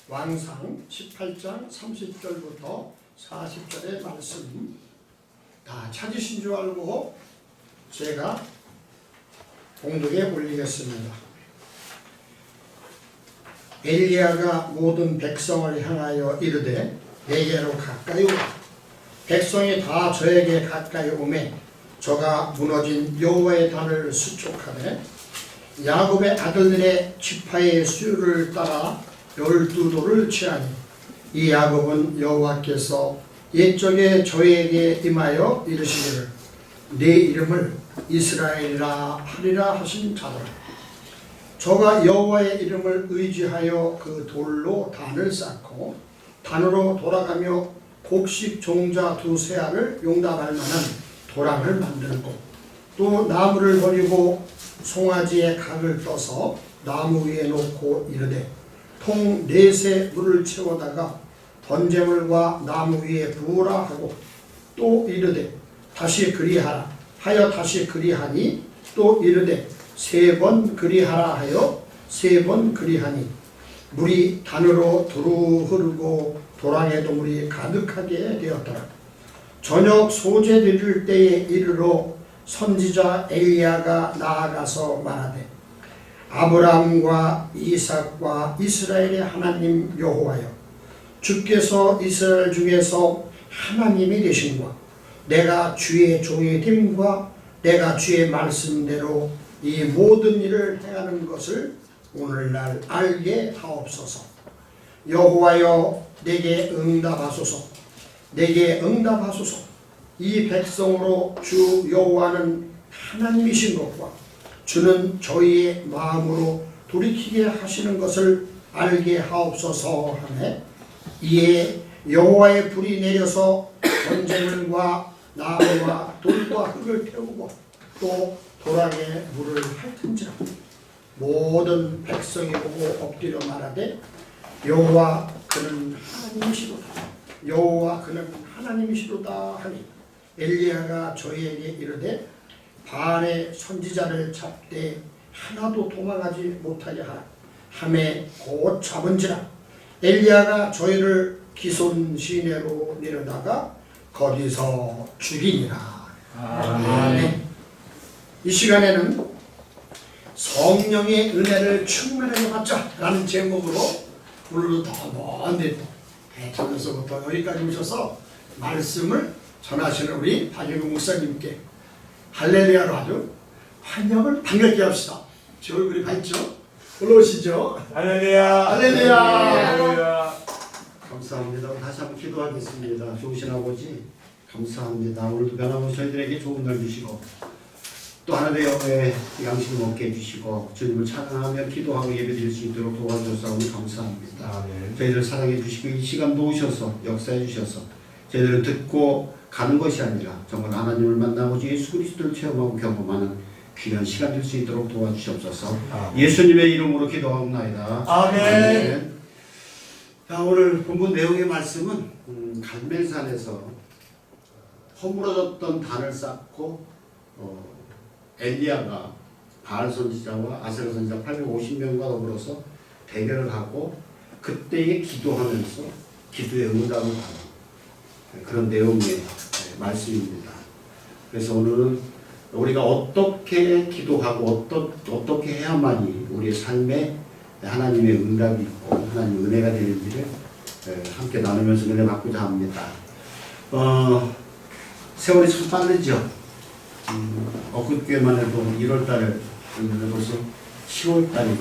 왕상 18장 30절부터 40절의 말씀 다 찾으신 줄 알고 제가 공독에 올리겠습니다. 엘리야가 모든 백성을 향하여 이르되 내게로 가까이 오라. 백성이 다 저에게 가까이 오매 저가 무너진 여호와의 단을 수촉하되 야곱의 아들들의 지파의 수를 따라 12도를 취하니 이 야곱은 여호와께서 옛적에 저에게 임하여 이르시기를 네 이름을 이스라엘이라 하리라 하신 자더라. 저가 여호와의 이름을 의지하여 그 돌로 단을 쌓고 단으로 돌아가며 곡식 종자 두세 알을 용납할 만한 도랑을 만들고 또 나무를 버리고 송아지의 각을 떠서 나무 위에 놓고 이르되 통 넷에 물을 채워다가 번제물과 나무 위에 부으라 하고 또 이르되 다시 그리하라 하여 다시 그리하니 또 이르되 3번 그리하라 하여 3번 그리하니 물이 단으로 두루 흐르고 도랑에도 물이 가득하게 되었더라. 저녁 소재 드릴 때에 이르러 선지자 엘리야가 나아가서 말하되 아브라함과 이삭과 이스라엘의 하나님 여호와여 주께서 이스라엘 중에서 하나님이 되신과 내가 주의 종이 됨과 내가 주의 말씀대로 이 모든 일을 행하는 것을 오늘날 알게 하옵소서. 여호와여 내게 응답하소서. 내게 응답하소서. 이 백성으로 주 여호와는 하나님이신 것과 주는 저희의 마음으로 돌이키게 하시는 것을 알게 하옵소서 하매 이에 여호와의 불이 내려서 번제물과 나무와 돌과 흙을 태우고 또 도랑에 물을 핥은지라. 모든 백성이 보고 엎드려 말하되 여호와 그는 하나님이시로다. 여호와 그는 하나님이시로다 하니 엘리야가 저희에게 이르되 바알의 선지자를 잡되 하나도 도망하지 못하게 하라 하매 곧 잡은지라. 엘리야가 저희를 기손 시내로 내려다가 거기서 죽이니라. 아멘. 이 시간에는 성령의 은혜를 충만하게 받자라는 제목으로 오늘도 더 먼데 대천에서부터 여기까지 오셔서 말씀을 전하시는 우리 박일구 목사님께 할렐루야로 아주 환영을 반갑게 합시다. 제 얼굴이 밝죠? 올라오시죠? 할렐루야. 할렐루야. 할렐루야. 감사합니다. 다시 한번 기도하겠습니다. 좋으신 아버지 감사합니다. 오늘도 변함없이 저희들에게 좋은 날 주시고 또 하나의 여호와의 양식을 먹게 해주시고 주님을 찬양하며 기도하고 예배드릴 수 있도록 도와주셔서 감사합니다. 아멘. 저희들 사랑해 주시고 이 시간도 오셔서 역사해 주셔서 저희들은 듣고 가는 것이 아니라 정말 하나님을 만나고 예수 그리스도를 체험하고 경험하는 귀한 시간 될 수 있도록 도와주시옵소서. 아멘. 예수님의 이름으로 기도하옵나이다. 아멘. 자, 오늘 본문 내용의 말씀은 갈멜산에서 허물어졌던 단을 쌓고 엘리야가 바알 선지자와 아세라 선지자 850명과 더불어서 대결을 하고 그때에 기도하면서 기도의 응답을 받는 그런 내용의 말씀입니다. 그래서 오늘은 우리가 어떻게 기도하고 어떻게 해야만이 우리의 삶에 하나님의 응답이 있고 하나님의 은혜가 되는지를 함께 나누면서 은혜 받고자 합니다. 세월이 참 빠르죠. 엊그저께만 해도 1월달에 벌써 10월달이고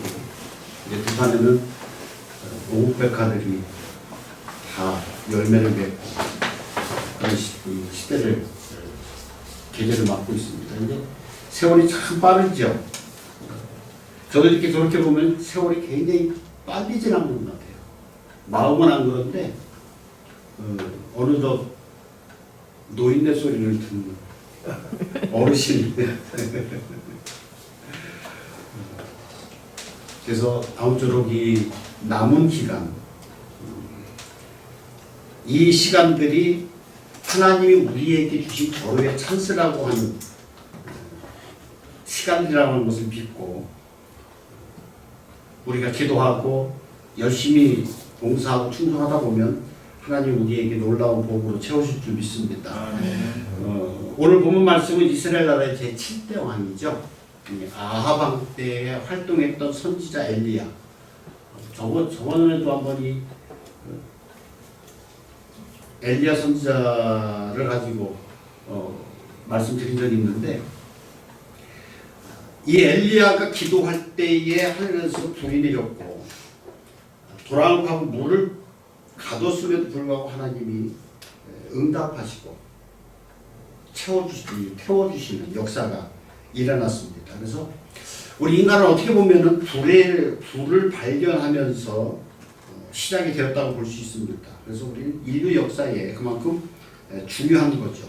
이제 두산에는 오국백화들이 다 열매를 맺고 그런 시대를 계절을 맞고 있습니다. 근데 세월이 참 빠르죠. 저도 이렇게 저렇게 보면 세월이 굉장히 빨리 지나는 것 같아요. 마음은 안 그런데 어느덧 노인네 소리를 듣는 어르신. 그래서 아무쪼록 이 남은 기간 이 시간들이 하나님이 우리에게 주신 절호의 찬스라고 하는 시간이라고 하는 것을 믿고 우리가 기도하고 열심히 봉사하고 충성하다 보면 하나님 우리에게 놀라운 복으로 채우실 줄 믿습니다. 오늘 본문 말씀은 이스라엘 나라의 제7대 왕이죠. 아하방 때에 활동했던 선지자 엘리야. 저번에도 한번 이 엘리야 선지자를 가지고 말씀드린 적이 있는데, 이 엘리야가 기도할 때에 하늘에서 불이 내렸고 도랑하고 물을 가뒀음에도 불구하고 하나님이 응답하시고 태워주시는 역사가 일어났습니다. 그래서 우리 인간은 어떻게 보면은 불을 발견하면서 시작이 되었다고 볼 수 있습니다. 그래서 우리는 인류 역사에 그만큼 중요한 거죠.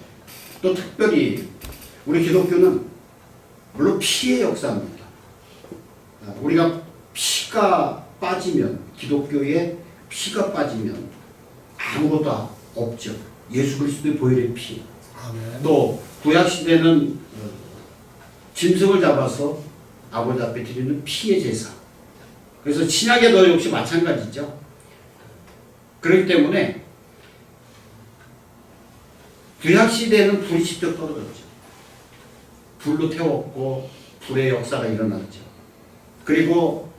또 특별히 우리 기독교는 물론 피의 역사입니다. 우리가 피가 빠지면, 기독교에 피가 빠지면 아무것도 없죠. 예수 그리스도의 보혈의 피. 아멘. 또 구약 시대는 짐승을 잡아서 아버지 앞에 드리는 피의 제사. 그래서 신약에도 역시 마찬가지죠. 그렇기 때문에 구약 시대는 불이 직접 떨어졌죠. 불로 태웠고 불의 역사가 일어났죠. 그리고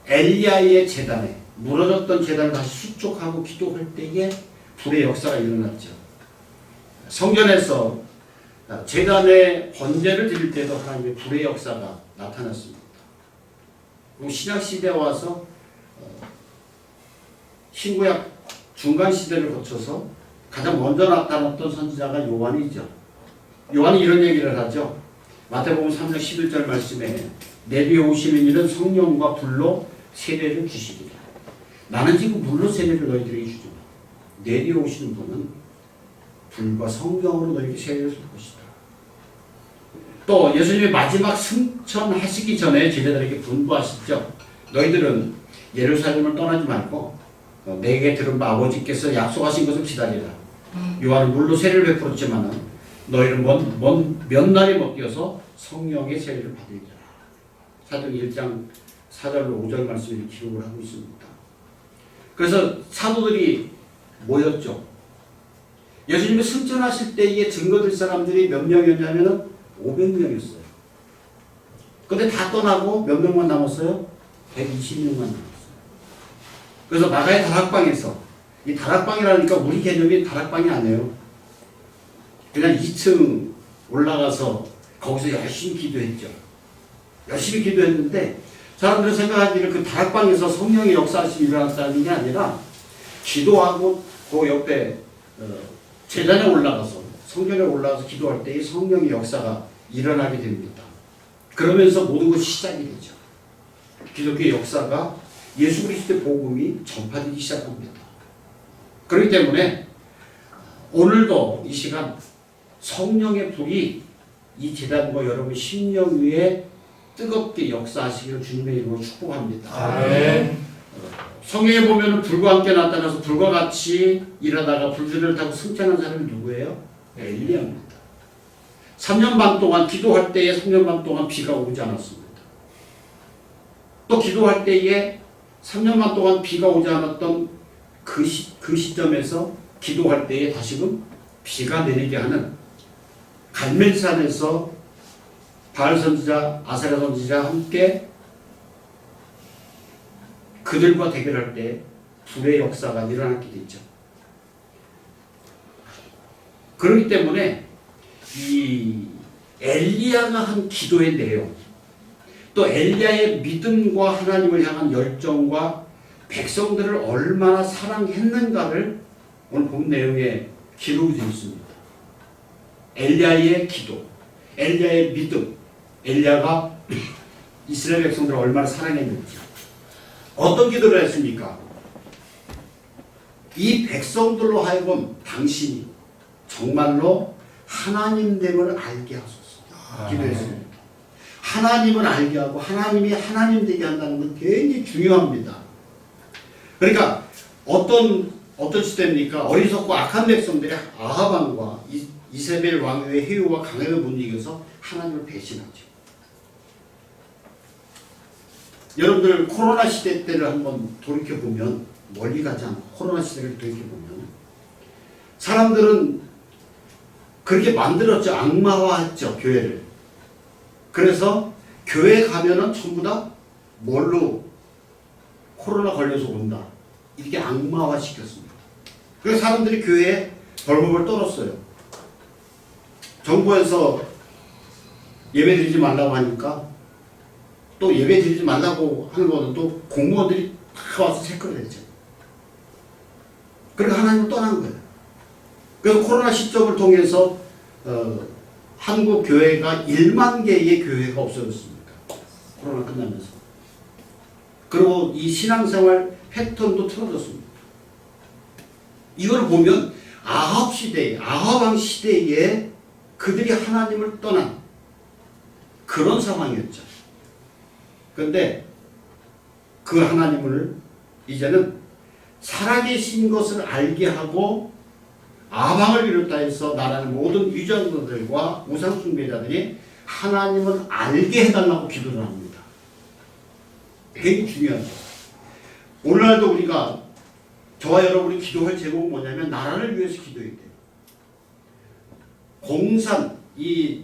엘리야의 제단에 무너졌던 제단을 다시 수축하고 기도할 때에 불의 역사가 일어났죠. 성전에서 제단에 번제를 드릴 때도 하나님의 불의 역사가 나타났습니다. 그리고 신약 시대에 와서 신구약 중간 시대를 거쳐서 가장 먼저 나타났던 선지자가 요한이죠. 요한이 이런 얘기를 하죠. 마태복음 3장 11절 말씀에 내 뒤에 오시는 이는 성령과 불로 세례를 주시리라. 나는 지금 물로 세례를 너희들에게 주지만 내 뒤에 오시는 분은 불과 성령으로 너희에게 세례를 줄 것이다. 또 예수님이 마지막 승천하시기 전에 제자들에게 분부하시죠. 너희들은 예루살렘을 떠나지 말고 내게 들은 바 아버지께서 약속하신 것을 기다리라. 요한은 물로 세례를 베풀었지만 너희는 몇 날이 먹겨서 성령의 세례를 받으리라. 사도행 1장 4절로 5절 말씀을 기록을 하고 있습니다. 그래서 사도들이 모였죠. 예수님이 승천하실 때에 증거될 사람들이 몇 명이었냐면 500명이었어요. 근데 다 떠나고 몇 명만 남았어요? 120명만 남았어요. 그래서 마가의 다락방에서, 이 다락방이라니까 우리 개념이 다락방이 아니에요. 그냥 2층 올라가서 거기서 열심히 기도했죠. 열심히 기도했는데 사람들은 생각하기를 그 다락방에서 성령의 역사하심이 일어났다는 게 아니라 기도하고 그 옆에 제단에 올라가서 성전에 올라가서 기도할 때 성령의 역사가 일어나게 됩니다. 그러면서 모든 것이 시작이 되죠. 기독교의 역사가 예수 그리스도의 복음이 전파되기 시작합니다. 그렇기 때문에 오늘도 이 시간 성령의 불이 이 제단과 여러분 심령 위에 뜨겁게 역사하시기를 주님의 이름으로 축복합니다. 아멘. 성경에 보면 불과 함께 나타나서 불과 같이 일하다가 불들을 타고 승천한 사람이 누구예요? 엘리야입니다. 3년 반 동안 기도할 때에 3년 반 동안 비가 오지 않았습니다. 또 기도할 때에 3년 반 동안 비가 오지 않았던 그 시점에서 기도할 때에 다시금 비가 내리게 하는 갈멜산에서 바알 선지자, 아사랴 선지자 함께 그들과 대결할 때 불의 역사가 일어났게 됐죠. 그렇기 때문에 이 엘리야가 한 기도의 내용, 또 엘리야의 믿음과 하나님을 향한 열정과 백성들을 얼마나 사랑했는가를 오늘 본 내용에 기록이 되어 있습니다. 엘리야의 기도, 엘리야의 믿음, 엘리야가 이스라엘 백성들을 얼마나 사랑했는지. 어떤 기도를 했습니까? 이 백성들로 하여금 당신이 정말로 하나님됨을 알게 하소서 기도했습니다. 하나님을 알게 하고 하나님이 하나님 되게 한다는 건 굉장히 중요합니다. 그러니까 어떤 시대입니까? 어리석고 악한 백성들이 아하방과 이세벨 왕의 해유와 강압에 못 이겨서 하나님을 배신하죠. 여러분들 코로나 시대 때를 한번 돌이켜보면 멀리 가지 않고 코로나 시대를 되돌아보면 사람들은 그렇게 만들었죠. 악마화했죠. 교회를. 그래서 교회 가면은 전부 다 뭘로 코로나 걸려서 온다. 이렇게 악마화 시켰습니다. 그래서 사람들이 교회에 벌벌벌 떨었어요. 정부에서 예배 드리지 말라고 하니까 또 예배 드리지 말라고 하는 거는 또 공무원들이 다 와서 체크를 했죠. 그러니까 하나님을 떠난 거예요. 그래서 코로나 시점을 통해서 한국 교회가 1만 개의 교회가 없어졌습니다. 코로나 끝나면서. 그리고 이 신앙생활 패턴도 틀어졌습니다. 이걸 보면 아합 시대에, 아합 왕 시대에 그들이 하나님을 떠난 그런 상황이었죠. 그런데 그 하나님을 이제는 살아계신 것을 알게 하고 아방을 비롯하여서 나라의 모든 유전자들과 우상숭배자들이 하나님을 알게 해달라고 기도를 합니다. 굉장히 중요하죠. 오늘날도 우리가 저와 여러분이 기도할 제목은 뭐냐면 나라를 위해서 기도해야 돼요. 이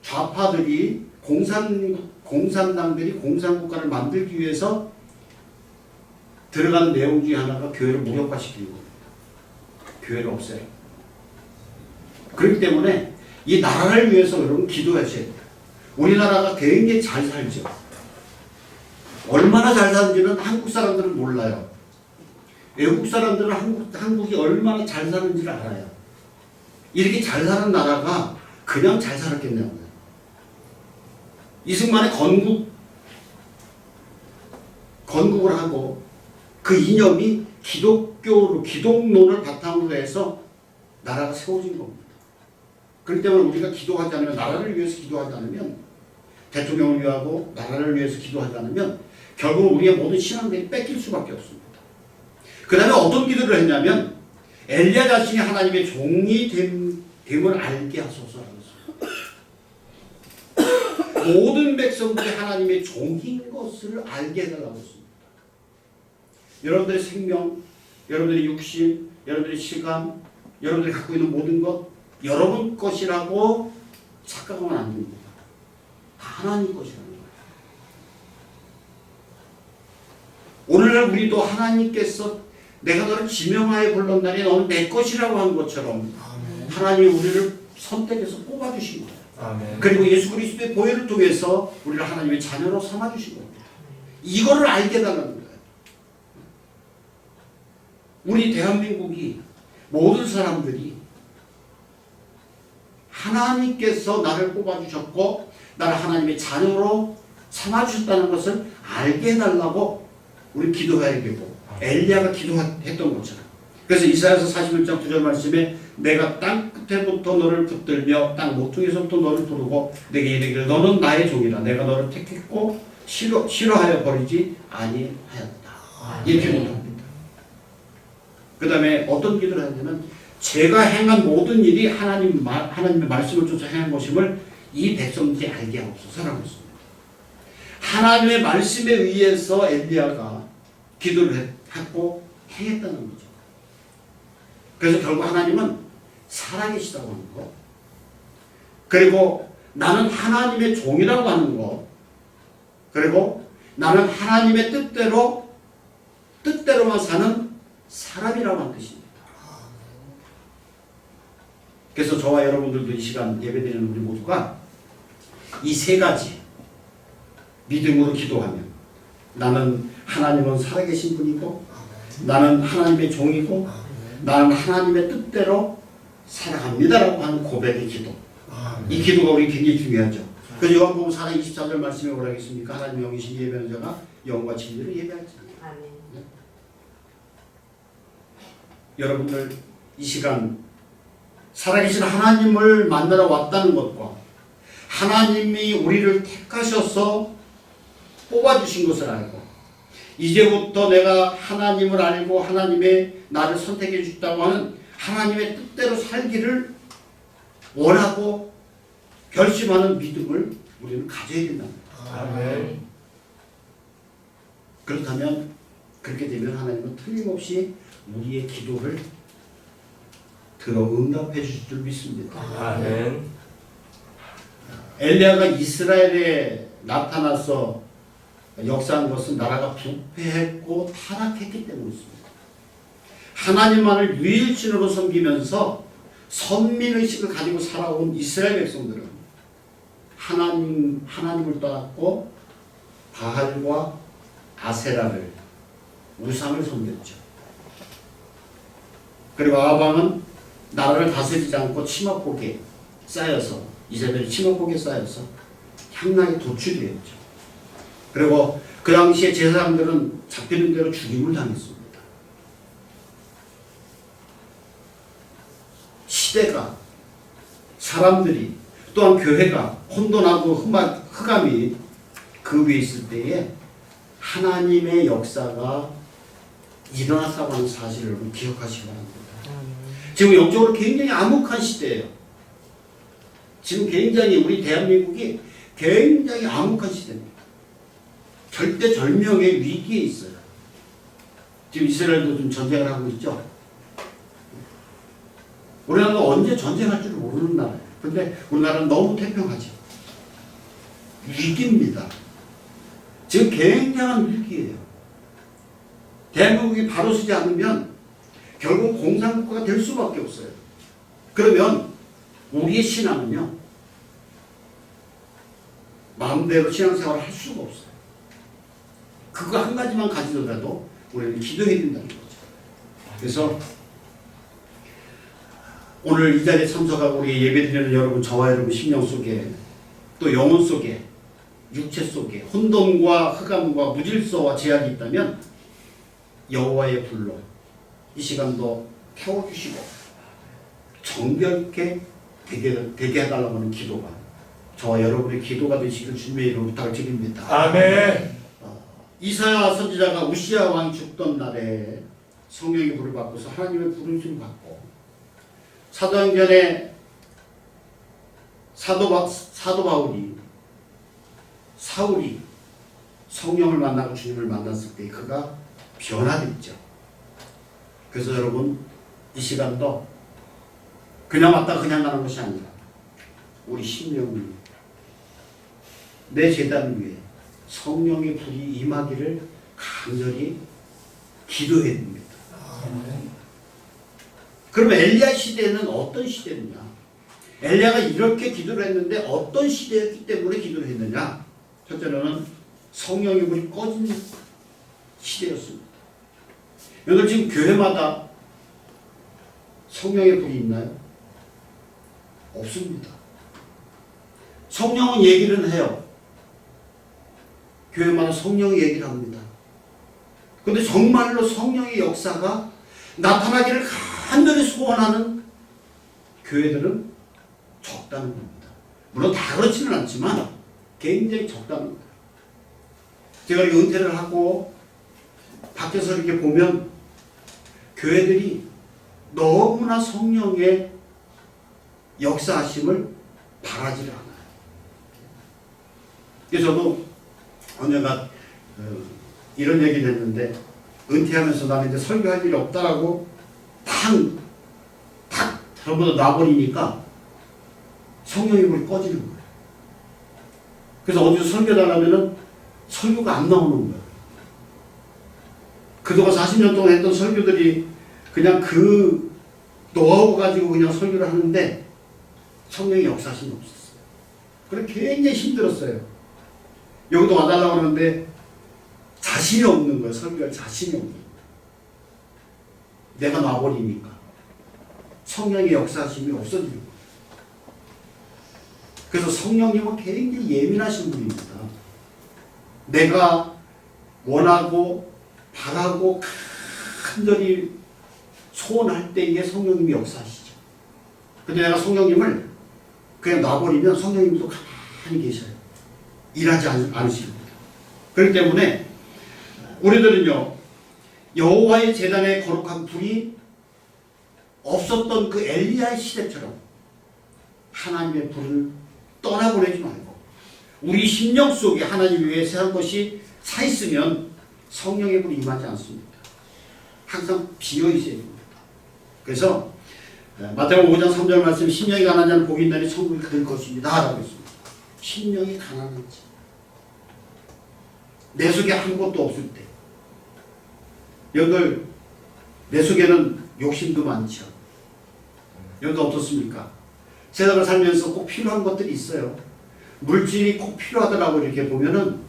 좌파들이 공산당들이 공산국가를 만들기 위해서 들어간 내용 중에 하나가 교회를 무력화시키는 겁니다. 교회를 없애요. 그렇기 때문에 이 나라를 위해서 여러분 기도하셔야 돼요. 우리나라가 굉장히 잘 살죠. 얼마나 잘 사는지는 한국 사람들은 몰라요. 외국 사람들은 한국이 얼마나 잘 사는지를 알아요. 이렇게 잘 사는 나라가 그냥 잘 살았겠냐고요. 이승만의 건국을 하고 그 이념이 기독론을 바탕으로 해서 나라가 세워진 겁니다. 그렇기 때문에 우리가 기도하지 않으면, 나라를 위해서 기도하지 않으면, 대통령을 위하고 나라를 위해서 기도하지 않으면 결국 우리의 모든 신앙들이 뺏길 수밖에 없습니다. 그 다음에 어떤 기도를 했냐면 엘리야 자신이 하나님의 종이 됨을 알게 하소서라고 했습니다. 모든 백성들이 하나님의 종인 것을 알게 해달라고 했습니다. 여러분들의 생명, 여러분들의 육신, 여러분들의 시간, 여러분들이 갖고 있는 모든 것 여러분 것이라고 착각하면 안 됩니다. 다 하나님 것이라는 거예요. 오늘날 우리도 하나님께서 내가 너를 지명하여 불렀나니 너는 내 것이라고 한 것처럼 하나님이 우리를 선택해서 뽑아주신 거예요. 아멘. 그리고 예수 그리스도의 보혈을 통해서 우리를 하나님의 자녀로 삼아주신 겁니다. 이거를 알게 해달라는 거예요. 우리 대한민국이 모든 사람들이 하나님께서 나를 뽑아주셨고 나를 하나님의 자녀로 삼아주셨다는 것을 알게 해달라고 우리 기도해야 되고 엘리야가 기도했던 것처럼. 그래서 이사야서 41장 9절 말씀에 내가 땅 끝에부터 너를 붙들며 땅 모퉁이에서부터 너를 부르고 내게 이르기를 너는 나의 종이라 내가 너를 택했고 싫어하여 버리지 아니하였다. 이렇게 기도합니다. 그 다음에 어떤 기도를 하냐면 제가 행한 모든 일이 하나님의 말씀을 쫓아 행한 것임을 이 백성들이 알게 하옵소서라고 했습니다. 하나님의 말씀에 의해서 엘리야가 기도를 하고 행했다는 거죠. 그래서 결국 하나님은 살아계시다고 하는 것, 그리고 나는 하나님의 종이라고 하는 것, 그리고 나는 하나님의 뜻대로만 사는 사람이라고 하는 뜻입니다. 그래서 저와 여러분들도 이 시간 예배드리는 우리 모두가 이 세 가지 믿음으로 기도하면 나는 하나님은 살아계신 분이고 나는 하나님의 종이고 나는 하나님의 뜻대로 살아갑니다라고 하는 고백의 기도. 이 기도가 우리 굉장히 중요하죠. 그래서 요한복음 4장 24절 말씀에 뭐라 하겠습니까? 하나님 영이신 예배하는 자가 영과 진리를 예배하지. 네? 여러분들 이 시간 살아계신 하나님을 만나러 왔다는 것과 하나님이 우리를 택하셔서 뽑아주신 것을 알고 이제부터 내가 하나님을 알고 하나님의 나를 선택해 주셨다고 하는 하나님의 뜻대로 살기를 원하고 결심하는 믿음을 우리는 가져야 된답니다. 아멘. 그렇다면 그렇게 되면 하나님은 틀림없이 우리의 기도를 들어 응답해 주실 줄 믿습니다. 아멘. 엘리야가 이스라엘에 나타나서 역사한 것은 나라가 부패했고 타락했기 때문이었습니다. 하나님만을 유일신으로 섬기면서 선민의식을 가지고 살아온 이스라엘 백성들은 하나님을 떠났고 바알과 아세라를 우상을 섬겼죠. 그리고 아방은 나라를 다스리지 않고 치마폭에 쌓여서 이세벨이 치마폭에 쌓여서 향락에 도취되었죠. 그리고 그 당시에 제사장들은 잡히는 대로 죽임을 당했습니다. 시대가 사람들이 또한 교회가 혼돈하고 흑암이 그 위에 있을 때에 하나님의 역사가 일어났다고 하는 사실을 여러분 기억하시기 바랍니다. 지금 영적으로 굉장히 암흑한 시대예요. 지금 굉장히 우리 대한민국이 굉장히 암흑한 시대입니다. 절대절명의 위기에 있어요. 지금 이스라엘도 좀 전쟁을 하고 있죠. 우리나라가 언제 전쟁할 줄 모르는 나라예요. 근데 우리나라는 너무 태평하죠. 위기입니다. 지금 굉장한 위기예요. 대한민국이 바로 서지 않으면 결국 공산국가가 될 수밖에 없어요. 그러면 우리의 신앙은요, 마음대로 신앙생활을 할 수가 없어요. 그거 한 가지만 가지더라도 우리는 기도해야 된다는 거죠. 그래서 오늘 이 자리에 참석하고 우리 예배드리는 여러분, 저와 여러분 심령 속에 또 영혼 속에 육체 속에 혼돈과 흑암과 무질서와 제약이 있다면 여호와의 불로 이 시간도 태워주시고 정결케 되게 해달라고 하는 기도가 저와 여러분의 기도가 되시길 주님의 이름으로 부탁을 드립니다. 아멘. 이사야 선지자가 우시야 왕이 죽던 날에 성령의 불을 받고서 하나님의 부르심을 받고 사도행전에 사도 바울이 사울이 성령을 만나고 주님을 만났을 때 그가 변화됐죠. 그래서 여러분 이 시간도 그냥 왔다 그냥 가는 것이 아니라 우리 심령이 내 제단 위에 성령의 불이 임하기를 간절히 기도해야 됩니다. 그러면 엘리야 시대는 어떤 시대느냐? 엘리야가 이렇게 기도를 했는데 어떤 시대였기 때문에 기도를 했느냐? 첫째로는 성령의 불이 꺼진 시대였습니다. 여러분 지금 교회마다 성령의 불이 있나요? 없습니다. 성령은 얘기를 해요. 교회마다 성령의 얘기를 합니다. 그런데 정말로 성령의 역사가 나타나기를 간절히 소원하는 교회들은 적다는 겁니다. 물론 다 그렇지는 않지만 굉장히 적다는 거예요. 제가 이렇게 은퇴를 하고 밖에서 이렇게 보면 교회들이 너무나 성령의 역사하심을 바라지를 않아요. 그래서 저도 언젠가 이런 얘기를 했는데 은퇴하면서 나는 이제 설교할 일이 없다라고 탁 전부 다 놔버리니까 성령의 불이 꺼지는 거예요. 그래서 어디서 설교하려면은 설교가 안 나오는 거예요. 그동안 40년 동안 했던 설교들이 그냥 그 노하우 가지고 그냥 설교를 하는데 성령의 역사심이 없었어요. 그래서 굉장히 힘들었어요. 여기도 와달라고 그러는데 자신이 없는 거예요. 설교할 자신이 없는 거예요. 내가 놔버리니까 성령의 역사심이 없어지는 거예요. 그래서 성령님은 굉장히 예민하신 분입니다. 내가 원하고 바라고 간절히 소원할 때에 성령님이 역사하시죠. 근데 내가 성령님을 그냥 놔버리면 성령님도 가만히 계셔요. 일하지 않으십니다. 그렇기 때문에 우리들은요, 여호와의 제단에 거룩한 불이 없었던 그 엘리야의 시대처럼 하나님의 불을 떠나보내지 말고 우리 심령 속에 하나님 위해 새 한 것이 차 있으면 성령의 불이 임하지 않습니다. 항상 비어 있어야 됩니다. 그래서 마태복음 5장 3절 말씀 심령이 가난한 자는 복이 있나니 천국이 그들 것입니다 라고 했습니다. 심령이 가난한지 내 속에 아무것도 없을 때 여러분들 내 속에는 욕심도 많죠. 여러분 어떻습니까? 세상을 살면서 꼭 필요한 것들이 있어요. 물질이 꼭 필요하더라고 이렇게 보면은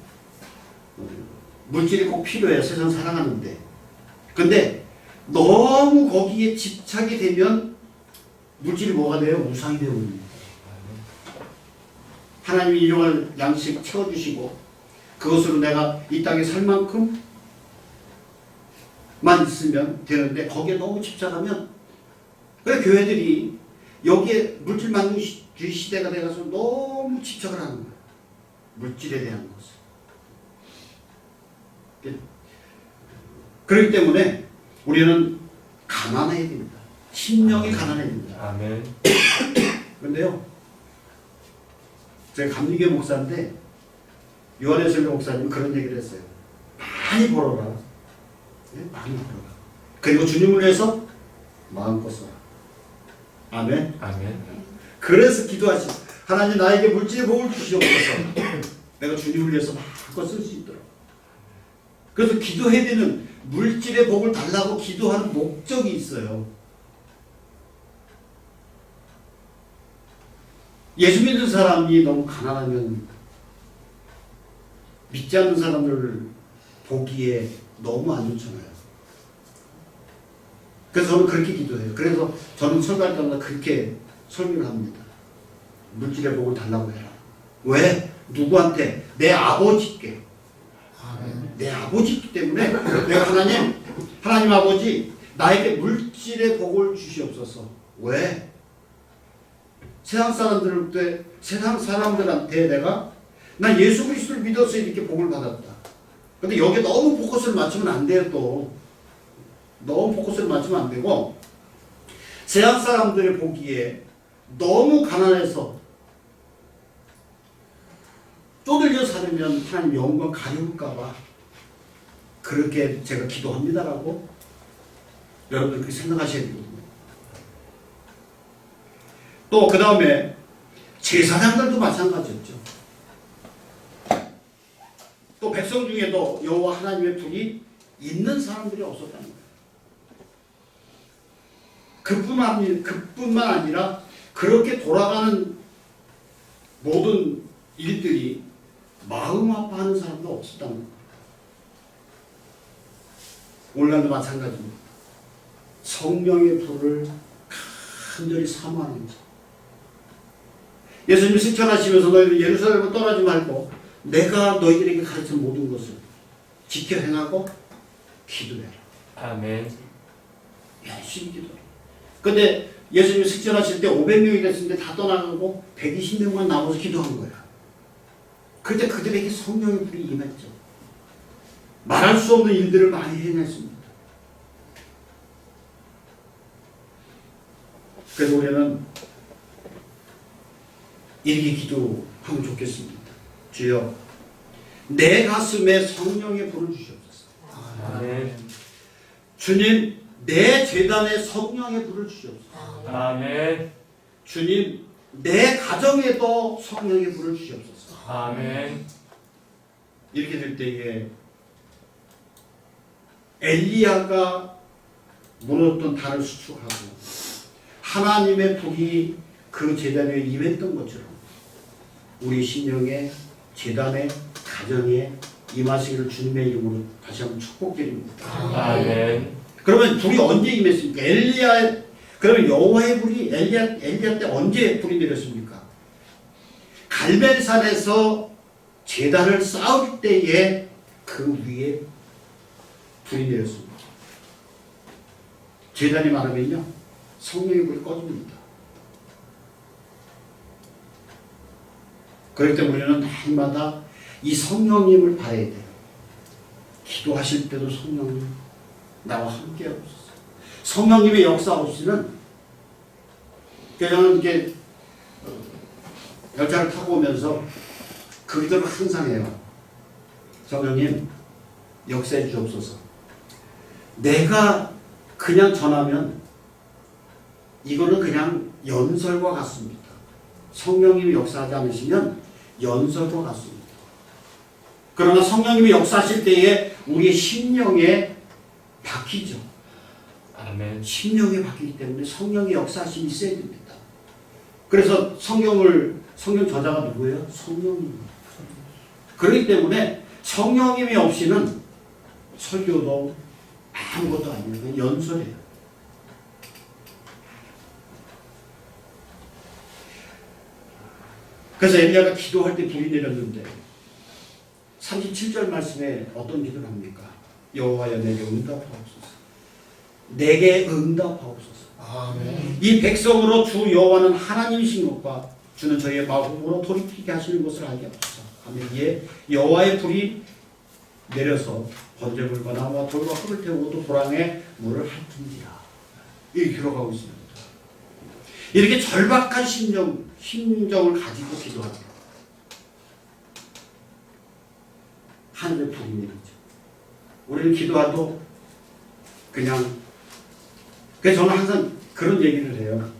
물질이 꼭 필요해요. 세상 살아가는데. 근데 너무 거기에 집착이 되면 물질이 뭐가 돼요? 우상이 되어버립니다. 하나님이 일용할 양식 채워주시고 그것으로 내가 이 땅에 살 만큼만 있으면 되는데 거기에 너무 집착하면 그래 교회들이 여기에 물질 만능주의 시대가 돼가서 너무 집착을 하는 거예요. 물질에 대한 것을. 그렇기 때문에 우리는 가난해야 됩니다. 심령이 가난해야 됩니다. 아멘. 그런데요, 제가 감리교 목사인데 요한의 목사님이 그런 얘기를 했어요. 많이 벌어라. 네? 많이 벌어라. 그리고 주님을 위해서 마음껏 써라. 아멘. 아멘. 그래서 기도하시. 하나님 나에게 물질의 복을 주시옵소서. 내가 주님을 위해서 마음껏 쓸 수 있도록. 그래서 기도해야 되는 물질의 복을 달라고 기도하는 목적이 있어요. 예수 믿는 사람이 너무 가난하면 믿지 않는 사람들을 보기에 너무 안 좋잖아요. 그래서 저는 그렇게 기도해요. 그래서 저는 설교할 때마다 그렇게 설교를 합니다. 물질의 복을 달라고 해라. 왜? 누구한테? 내 아버지께. 내 아버지이기 때문에 내가 하나님 아버지 나에게 물질의 복을 주시옵소서. 왜? 세상 사람들한테 내가 난 예수 그리스도를 믿어서 이렇게 복을 받았다. 근데 여기에 너무 포커스를 맞추면 안 돼요. 또 너무 포커스를 맞추면 안 되고 세상 사람들의 보기에 너무 가난해서 쪼들려 살면 하나님 영광 가려울까봐 그렇게 제가 기도합니다라고 여러분들 그렇게 생각하셔야 되거든요. 또 그 다음에 제사장들도 마찬가지였죠. 또 백성 중에도 여호와 하나님의 불이 있는 사람들이 없었다는 거예요. 그뿐만 아니라 그렇게 돌아가는 모든 일들이 마음 아파하는 사람도 없었다는 거예요. 오늘날도 마찬가지입니다. 성령의 불을 간절히 사모하는 자. 예수님이 승천하시면서 너희들 예루살렘을 떠나지 말고 내가 너희들에게 가르친 모든 것을 지켜 행하고 기도해라. 아멘. 열심히 기도해. 근데 예수님이 승천하실 때 500명이 됐는데 다 떠나가고 120명만 남아서 기도한 거야. 그때 그들에게 성령의 불이 임했죠. 말할 수 없는 일들을 많이 해냈습니다. 그래서 우리는 이렇게 기도하면 좋겠습니다. 주여, 내 가슴에 성령의 불을 주시옵소서. 아멘. 주님, 내 제단에 성령의 불을 주시옵소서. 아멘. 주님, 내 가정에도 성령의 불을 주시옵소서. 아멘. 이렇게 될 때에 엘리야가 무너졌던 달을 수축하고 하나님의 불이 그 제단에 임했던 것처럼 우리 심령의 제단에 가정에 임하시기를 주님의 이름으로 다시 한번 축복드립니다. 아멘. 그러면 불이 언제 임했습니까? 그러면 여호와의 불이 엘리야 때 언제 불이 내렸습니까? 갈멜산에서 제단을 쌓을 때에 그 위에 불이 내렸습니다. 제단이 많으면요 성령의 불이 꺼집니다. 그렇기 때문에 우리는 날마다 이 성령님을 바라야 돼요. 기도하실 때도 성령님 나와 함께 하옵소서. 성령님의 역사 없이는 저는 이렇게 열차를 타고 오면서 그 기도를 항상 해요. 성령님 역사해 주옵소서. 내가 그냥 전하면 이거는 그냥 연설과 같습니다. 성령님이 역사하지 않으시면 연설과 같습니다. 그러나 성령님이 역사하실 때에 우리의 심령에 박히죠. 아멘. 심령에 박히기 때문에 성령의 역사하심이 있어야 됩니다. 그래서 성경 저자가 누구예요? 성령님입니다. 그렇기 때문에 성령님이 없이는 설교도 아무것도 아니에요. 그냥 연설이에요. 그래서 엘리야가 기도할 때 불이 내렸는데 37절 말씀에 어떤 기도를 합니까? 여호와여 내게 응답하옵소서. 내게 응답하옵소서. 아멘. 이 백성으로 주 여호와는 하나님이신 것과 주는 저희의 마음으로 돌이키게 하시는 것을 알게 하소서. 하며 이에 여호와의 불이 내려서 번제물과 나무와 돌과 흙을 태우고 또 도랑에 물을 핥은지라. 이 기록하고 있습니다. 이렇게 절박한 심정을 가지고 기도하다 하늘의 불이 내리죠. 우리는 기도하도 그냥, 그래서 저는 항상 그런 얘기를 해요.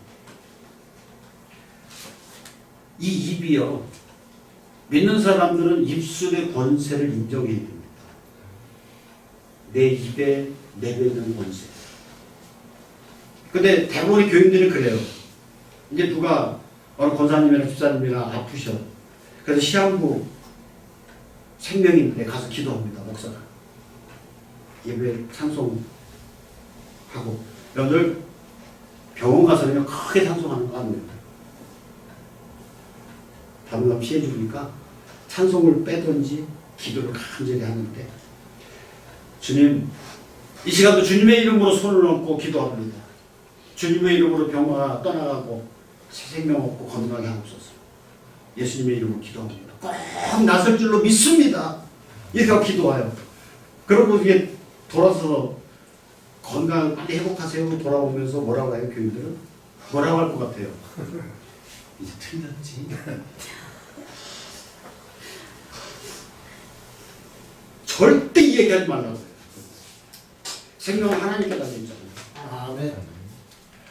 이 입이요, 믿는 사람들은 입술의 권세를 인정해야 됩니다. 내 입에 내뱉는 권세. 근데 대부분의 교인들은 그래요. 이제 누가 어느 권사님이나 집사님이나 아프셔. 그래서 시한부 생명인데 가서 기도합니다. 목사가. 예배 찬송하고. 여러분들 병원 가서는 크게 찬송하는 거 아닙니다. 당분간 피해 주니까 찬송을 빼든지 기도를 간절히 하는데, 주님, 이 시간도 주님의 이름으로 손을 얹고 기도합니다. 주님의 이름으로 병화가 떠나가고 새 생명 얻고 건강하게 하옵소서. 예수님의 이름으로 기도합니다. 꼭 나설 줄로 믿습니다. 이렇게 기도해요. 그러고 이게 돌아서 건강 빨리 회복하세요. 돌아오면서 뭐라고 해요? 교인들은 뭐라고 할 것 같아요? 이제 틀렸지. 절대 이 얘기하지 말라고. 생명은 하나님께 달려있잖아요. 아멘.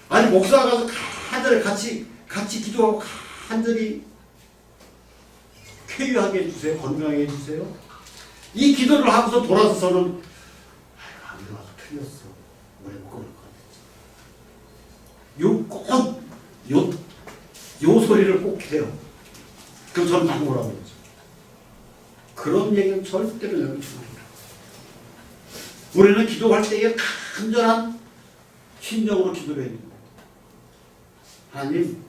아니 목사가 가서 간절히 같이 기도하고 간절히 쾌유하게 해주세요. 건강하게 해주세요. 이 기도를 하고서 돌아서서는 안 와서 틀렸어. 오래 못 걸을 것 같아. 요 소리를 꼭 해요. 그럼 저는 다 뭐라고 그러죠. 그런 얘기는 절대로 여기 주입니다. 우리는 기도할 때에 간절한 심정으로 기도를 해야 됩니다. 하나님,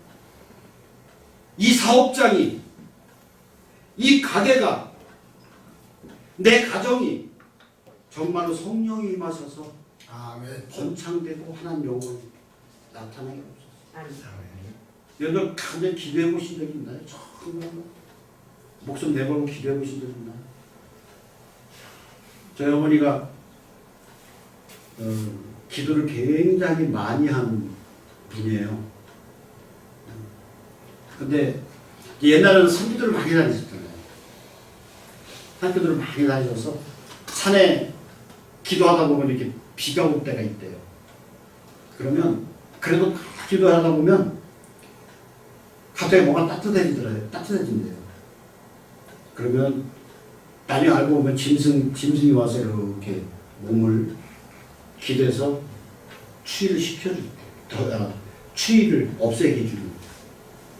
이 사업장이, 이 가게가, 내 가정이 정말로 성령이 임하셔서 아멘. 번창되고 하나님 영광이 나타나게 없어서. 여러분 간절히 기도해 보신 적 있나요? 정말 목숨 내걸고 기도해 보신 적 있나요? 저희 어머니가 기도를 굉장히 많이 한 분이에요. 근데 옛날에는 산기도를 많이 다니셨잖아요. 산기도를 많이 다니셔서 산에 기도하다 보면 이렇게 비가 올 때가 있대요. 그러면 그래도 기도하다 보면 갑자기 뭔가 따뜻해진대요. 그러면 나중에 알고 보면 짐승이 와서 이렇게 몸을 기대서 추위를 식혀주고 추위를 없애게 해주는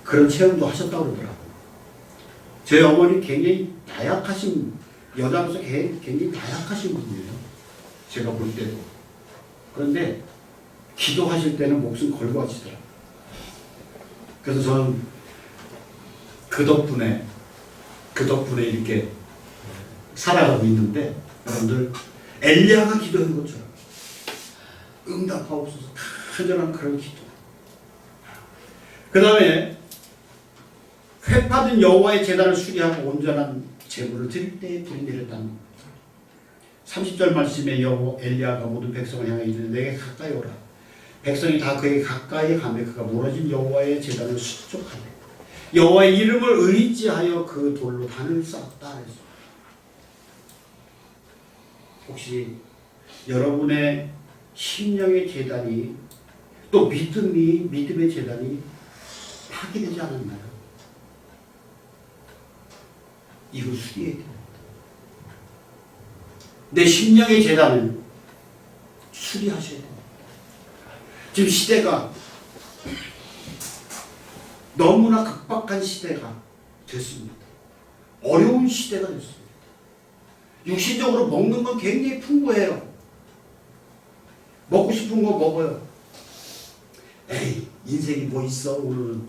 그런 체험도 하셨다고 그러더라고요. 저희 어머니 굉장히 다약하신, 여자로서 굉장히 다약하신 분이에요. 제가 볼 때도. 그런데 기도하실 때는 목숨 걸고 하시더라고요. 그래서 저는 그 덕분에 이렇게 살아가고 있는데, 여러분들 엘리야가 기도한 것처럼 응답하옵소서. 간절한 그런 기도. 그 다음에 회파된 여호와의 제단을 수리하고 온전한 제물을 드릴 때에 불이 내렸다는 겁니다. 30절 말씀에 엘리야가 모든 백성을 향해 이르되 내게 가까이 오라. 백성이 다 그에게 가까이 가며 그가 무너진 여호와의 제단을 수축하되 여호와의 이름을 의지하여 그 돌로 단을 쌓았다. 혹시 여러분의 심령의 재단이 또 믿음의 재단이 파괴되지 않았나요? 이거 수리해야 돼요. 내 심령의 재단을 수리하셔야 돼요. 지금 시대가 너무나 급박한 시대가 됐습니다. 어려운 시대가 됐습니다. 육신적으로 먹는 건 굉장히 풍부해요. 먹고 싶은 거 먹어요. 에이, 인생이 뭐 있어? 오늘은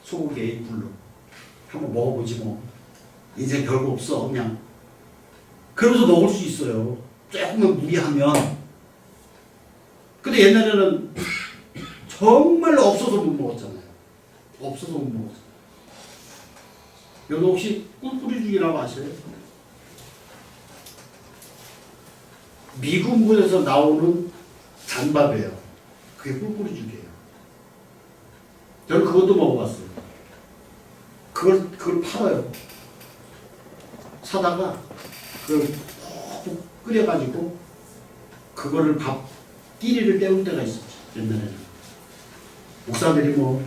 소고기 A불로 한번 먹어보지 뭐. 인생 별거 없어 그냥. 그러면서 먹을 수 있어요. 조금만 무리하면. 근데 옛날에는 정말로 없어서 못 먹었잖아요. 없어서 못 먹었어요. 여러분 혹시 꿀뿌리죽이라고 아세요? 미군부에서 나오는 잔밥이에요. 그게 꿀뿌리죽이에요. 저는 그것도 먹어봤어요. 그걸 팔아요. 사다가 그걸 푹 끓여가지고 그거를 밥 끼리를 때울 때가 있었죠. 옛날에는. 목사들이 뭐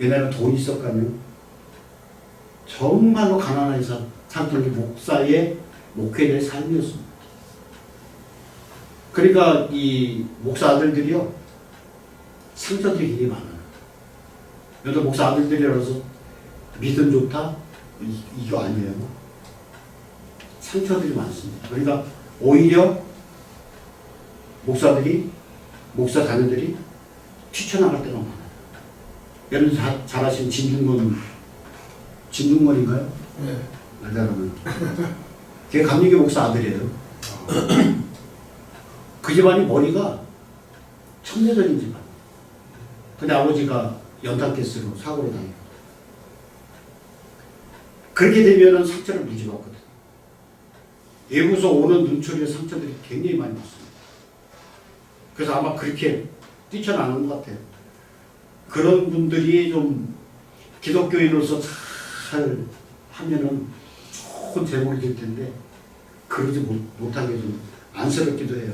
옛날에 돈이 있었다면 정말로 가난한 살던 게 목사의 목회자의 삶이었습니다. 그러니까 이 목사 아들들이요 상처들이 굉장히 많아요. 여기서 목사 아들들이라서 믿음 좋다? 이거 아니에요. 상처들이 많습니다. 그러니까 오히려 목사 자녀들이 튀쳐나갈 때가 많아요. 여러분 잘 아시는 진중권인가요? 네. 여러분. 걔 감리교 목사 아들이에요. 그 집안이 머리가 천내적인 집안. 근데 아버지가 연탄가스로 사고를 당해요. 그렇게 되면은 상처를 무지 받거든. 외부에서 오는 눈초리의 상처들이 굉장히 많이 받습니다. 그래서 아마 그렇게 뛰쳐나가는 것 같아요. 그런 분들이 좀 기독교인으로서 잘 하면은 좋은 제목이 될 텐데 그러지 못하게 좀 안쓰럽기도 해요.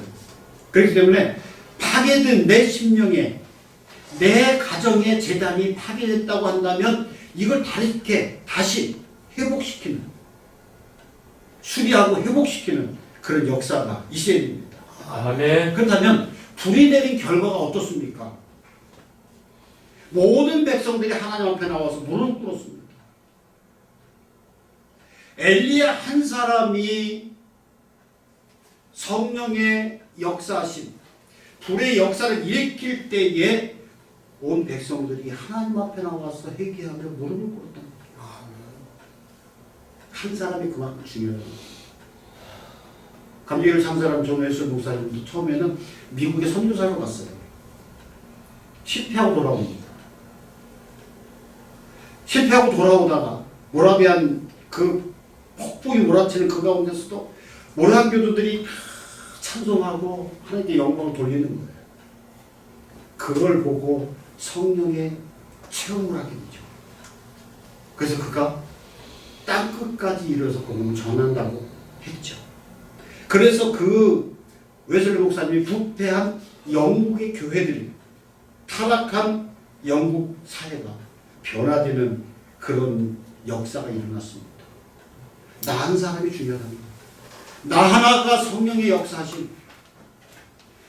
그렇기 때문에 파괴된 내 심령에 내 가정의 재단이 파괴됐다고 한다면 이걸 다시 회복시키는 수리하고 회복시키는 그런 역사가 있어야 됩니다. 아멘. 그렇다면 불이 내린 결과가 어떻습니까? 모든 백성들이 하나님 앞에 나와서 무릎 꿇었습니다. 엘리야 한 사람이 성령의 역사하심, 불의 역사를 일으킬 때에 온 백성들이 하나님 앞에 나와서 회개하며 무릎을 꿇었다는 거예요. 한 사람이 그만큼 중요해요. 감리교를 창설한 정혜술 목사님도 처음에는 미국에 선교사로 갔어요. 실패하고 돌아옵니다. 실패하고 돌아오다가 모라비안 그 폭풍이 몰아치는 그 가운데서도 모라비안 교도들이 찬송하고 하나님께 영광을 돌리는 거예요. 그걸 보고 성령의 체험을 하게 되죠. 그래서 그가 땅끝까지 이르러서 복음을 전한다고 했죠. 그래서 그 웨슬리 목사님이 부패한 영국의 교회들이 타락한 영국 사회가 변화되는 그런 역사가 일어났습니다. 나 한 사람이 중요합니다. 나 하나가 성령의 역사하신,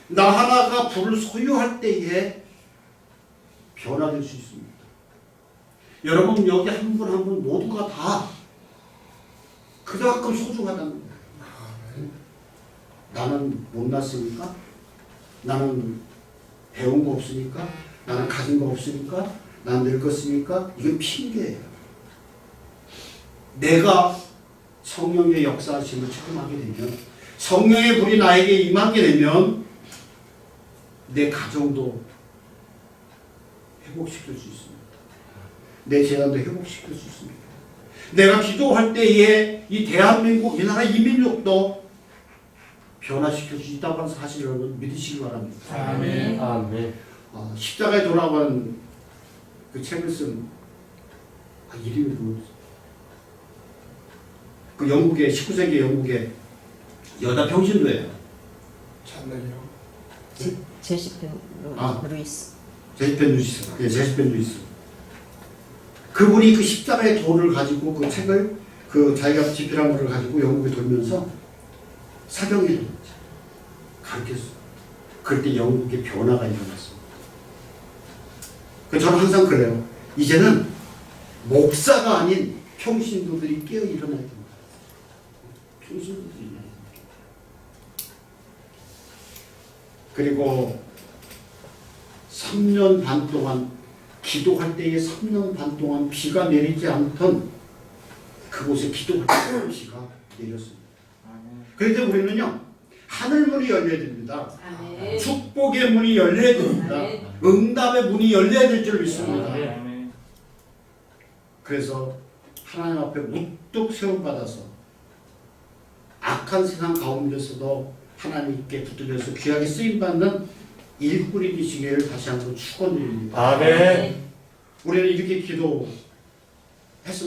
나 하나가 불을 소유할 때에 변화될 수 있습니다. 여러분 여기 한 분 한 분 모두가 다 그만큼 소중하다는 거예요. 나는 못났으니까, 나는 배운 거 없으니까, 나는 가진 거 없으니까, 나는 늙었으니까, 이건 핑계예요. 내가 성령의 역사하심을 체험하게 되면, 성령의 불이 나에게 임하게 되면 내 가정도 회복시킬 수 있습니다. 내 재단도 회복시킬 수 있습니다. 내가 기도할 때에 이 대한민국, 이 나라 이민족도 변화시킬 수 있다고 하는 사실을 여러분 믿으시기 바랍니다. 아멘. 아멘. 십자가에 돌아간 그 책을 쓴 이름이 그 영국의 19세기 영국의 여자 평신도예요. 참나요. 제시펜 아. 루이스. 제시펜 루이스. 예, 제시펜 루이스. 그분이 그 십자가의 돌을 가지고 그 책을 그 자기가 집필한 거를 가지고 영국에 돌면서 사경에 가르쳤어. 그때 영국의 변화가 일어났어. 저는 항상 그래요. 이제는 목사가 아닌 평신도들이 깨어 일어나야 됩니다. 평신도들이 일어나야 됩니다. 그리고 3년 반 동안 기도할 때에 3년 반 동안 비가 내리지 않던 그곳에 기도할 때 비가 내렸습니다. 그런데 우리는요, 하늘문이 열려야 됩니다. 아멘. 축복의 문이 열려야 됩니다. 아멘. 응답의 문이 열려야 될 줄 믿습니다. 아멘. 그래서 하나님 앞에 무뚝 세움받아서 악한 세상 가운데서도 하나님께 붙들려서 귀하게 쓰임받는 일꾼이 되시기를 다시 한번 축원드립니다. 아멘. 우리는 이렇게 기도했으면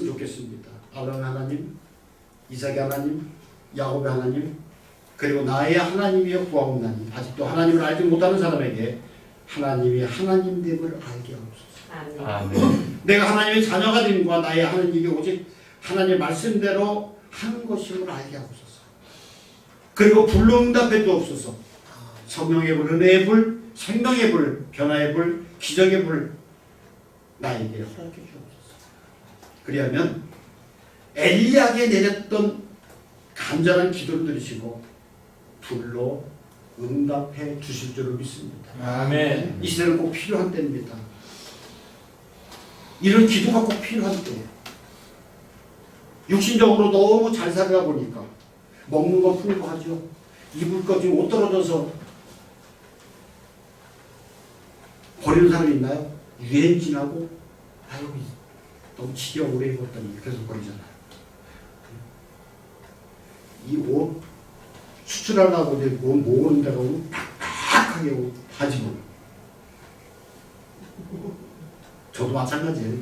좋겠습니다. 아브라함 하나님, 이삭의 하나님, 야곱의 하나님, 그리고 나의 하나님이여 구하옵나니 아직도 하나님을 알지 못하는 사람에게 하나님이 하나님됨을 알게 하옵소서. 아멘. 아멘. 내가 하나님의 자녀가 됨과 나의 하나님이 오직 하나님의 말씀대로 하는 것임을 알게 하옵소서. 그리고 불응답해 주옵소서. 성령의 불, 은혜의 불, 생명의 불, 변화의 불, 기적의 불 나에게 허락해 주옵소서. 그리하면 엘리야에게 내렸던 간절한 기도를 들으시고 불로 응답해 주실 줄을 믿습니다. 아멘. 이 시대는 꼭 필요한 때입니다. 이런 기도가 꼭 필요한 때예요. 육신적으로 너무 잘 살다 보니까 먹는 거 풍부하죠. 입을 거 지금 옷 떨어져서 버리는 사람이 있나요? 유행 지나고 아유 너무 지겨 오래 입었더니 계속 버리잖아요. 이 옷 수출하려고 이제 옷 모으는 데가 오면 팍팍하게 옷 바지고 저도 마찬가지예요.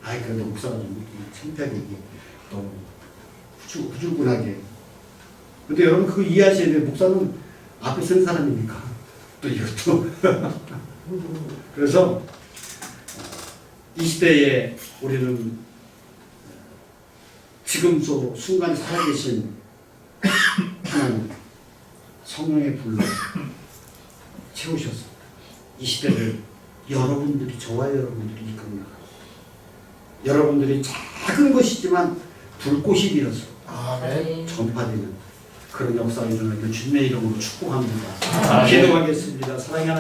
아이 그래도 목사가 좀 창피하게 이게 너무 후줄근하게. 근데 여러분 그거 이해하셔야 돼요. 목사는 앞에 쓴 사람이니까 또 이것도 그래서 이 시대에 우리는 지금 저 순간 살아계신 하나님 성령의 불로 채우셔서 이 시대를 여러분들이 저와 여러분들이 이끌어나가고 여러분들이 작은 것이지만 불꽃이 일어서 아멘. 전파되는 그런 역사가 일어나길 주님의 이름으로 축복합니다. 아멘. 기도하겠습니다. 사랑하는